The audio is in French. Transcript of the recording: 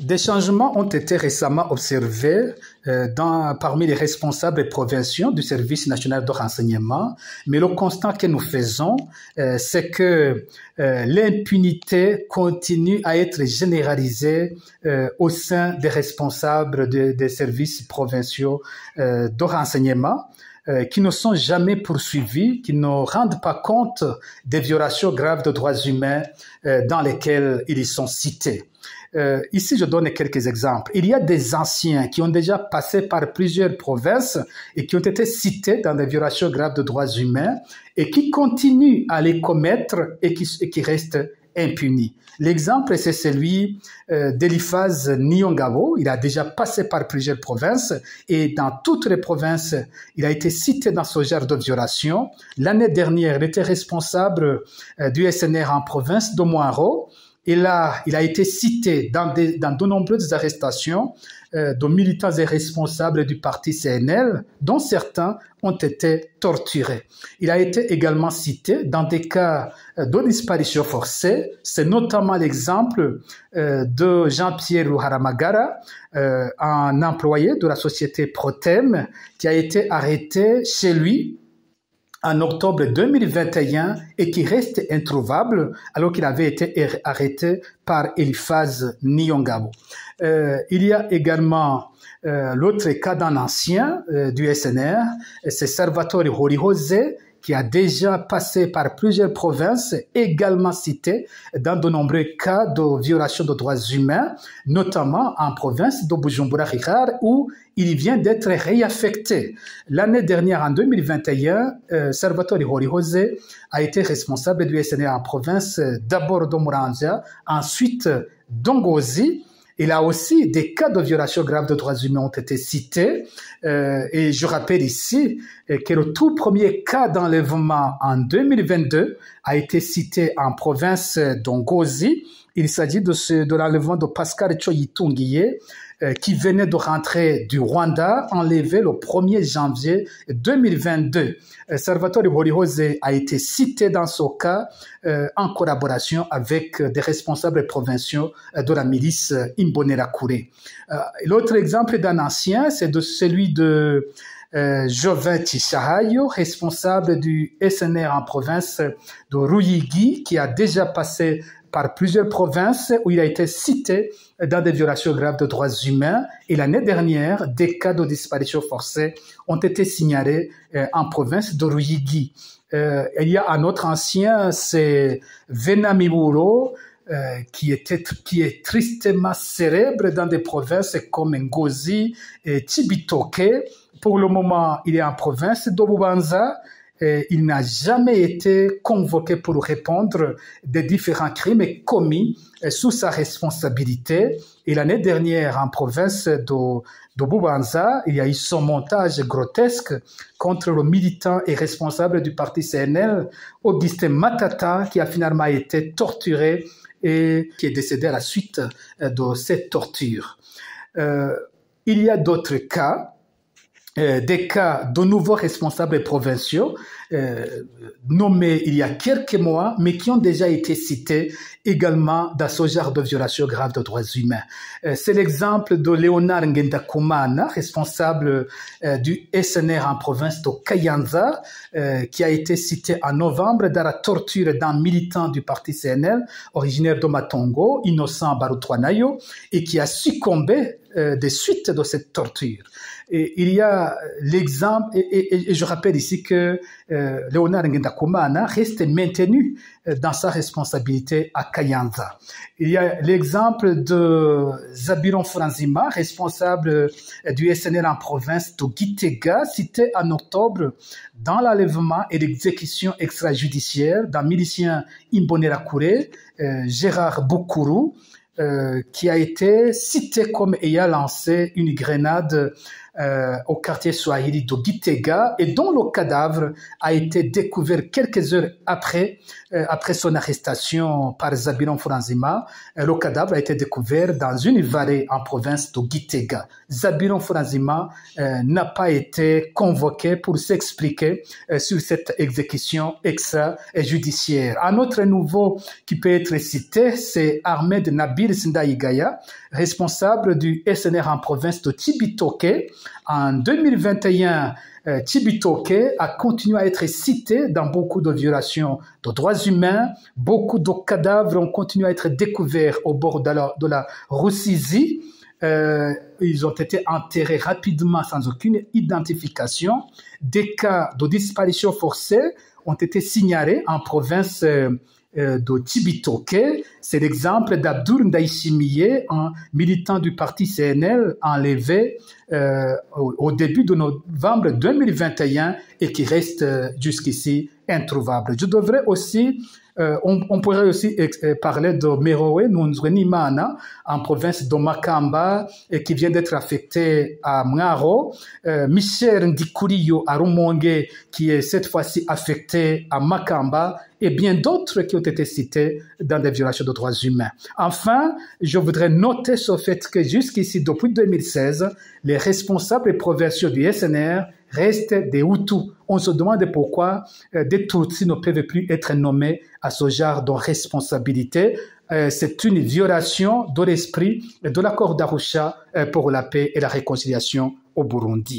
Des changements ont été récemment observés parmi les responsables provinciaux du service national de renseignement, mais le constat que nous faisons, c'est que l'impunité continue à être généralisée au sein des responsables des services provinciaux de renseignement, qui ne sont jamais poursuivis, qui ne rendent pas compte des violations graves de droits humains dans lesquelles ils y sont cités. Ici, je donne quelques exemples. Il y a des anciens qui ont déjà passé par plusieurs provinces et qui ont été cités dans des violations graves de droits humains et qui continuent à les commettre et qui restent impunis. L'exemple, c'est celui d'Eliphaz Nyongabo. Il a déjà passé par plusieurs provinces et dans toutes les provinces, il a été cité dans ce genre de violation. L'année dernière, il était responsable du SNR en province de Moiro. Et là, il a été cité dans de nombreuses arrestations de militants et responsables du parti CNL, dont certains ont été torturés. Il a été également cité dans des cas de disparition forcée. C'est notamment l'exemple de Jean-Pierre Haramagara, un employé de la société Protem, qui a été arrêté chez lui en octobre 2021 et qui reste introuvable alors qu'il avait été arrêté par Eliphaz Nyongabo. Il y a également l'autre cas d'un ancien du SNR, c'est Salvatore Horihose, qui a déjà passé par plusieurs provinces, également cité dans de nombreux cas de violation de droits humains, notamment en province de Bujumbura-Rirare, où il vient d'être réaffecté. L'année dernière, en 2021, Salvatore Horihose a été responsable du SNR en province, d'abord de Muramvya, ensuite d'Ongozi. Il a aussi des cas de violation grave de droits humains ont été cités. Et je rappelle ici que le tout premier cas d'enlèvement en 2022 a été cité en province d'Ongozi. Il s'agit de l'enlèvement de Pascal Choyitungiye, qui venait de rentrer du Rwanda, enlevé le 1er janvier 2022. Salvatore Horihose a été cité dans ce cas en collaboration avec des responsables provinciaux de la milice Imbonerakure. L'autre exemple d'un ancien, c'est celui de Jovin Chisahayo, responsable du SNR en province de Ruyigi, qui a déjà passé par plusieurs provinces où il a été cité dans des violations graves de droits humains. Et l'année dernière, des cas de disparition forcée ont été signalés en province de Ruyigi. Il y a un autre ancien, c'est Venamiburo, qui est tristement célèbre dans des provinces comme Ngozi et Cibitoke. Pour le moment, il est en province de Bubanza. Il n'a jamais été convoqué pour répondre des différents crimes commis sous sa responsabilité. Et l'année dernière, en province de Bubanza, il y a eu son montage grotesque contre le militant et responsable du parti CNL, Augustin Matata, qui a finalement été torturé et qui est décédé à la suite de cette torture. Il y a d'autres cas, des cas de nouveaux responsables provinciaux nommés il y a quelques mois, mais qui ont déjà été cités également dans ce genre de violation grave de droits humains. C'est l'exemple de Léonard Ngendakumana, responsable du SNR en province de Kayanza, qui a été cité en novembre dans la torture d'un militant du parti CNL, originaire de Matongo, Innocent Barutwanayo, et qui a succombé des suites de cette torture. Et il y a l'exemple, et je rappelle ici que Léonard Ngendakumana reste maintenu dans sa responsabilité à Kayanza. Il y a l'exemple de Zabiron Franzima, responsable du SNL en province de Gitega, cité en octobre dans l'enlèvement et l'exécution extrajudiciaire d'un milicien Imbonerakure, Gérard Boukourou, qui a été cité comme ayant lancé une grenade au quartier Swahili de Gitega et dont le cadavre a été découvert quelques heures après son arrestation par Zabiron Franzima. Le cadavre a été découvert dans une vallée en province de Gitega. Zabiron Franzima n'a pas été convoqué pour s'expliquer sur cette exécution extrajudiciaire. Un autre nouveau qui peut être cité, c'est Ahmed Nabil Sindaïgaya, responsable du SNR en province de Cibitoke. En 2021, Cibitoke a continué à être cité dans beaucoup de violations de droits humains. Beaucoup de cadavres ont continué à être découverts au bord de la Rusizi. Ils ont été enterrés rapidement sans aucune identification. Des cas de disparition forcée ont été signalés en province de Cibitoke. C'est l'exemple d'Abdoul Ndaïchimiye, un militant du parti CNL enlevé au début de novembre 2021 et qui reste jusqu'ici introuvable. Je devrais aussi on pourrait aussi parler de Merowe Nunzwenimana en province de Makamba et qui vient d'être affecté à Mngaro. Michel Ndikuriyo à Rumonge qui est cette fois-ci affecté à Makamba et bien d'autres qui ont été cités dans des violations de droits humains. Enfin, je voudrais noter ce fait que jusqu'ici, depuis 2016, les responsables provinciaux du SNR restent des Hutus. On se demande pourquoi des Tutsis ne peuvent plus être nommés à ce genre de responsabilité. C'est une violation de l'esprit de l'accord d'Arusha pour la paix et la réconciliation au Burundi.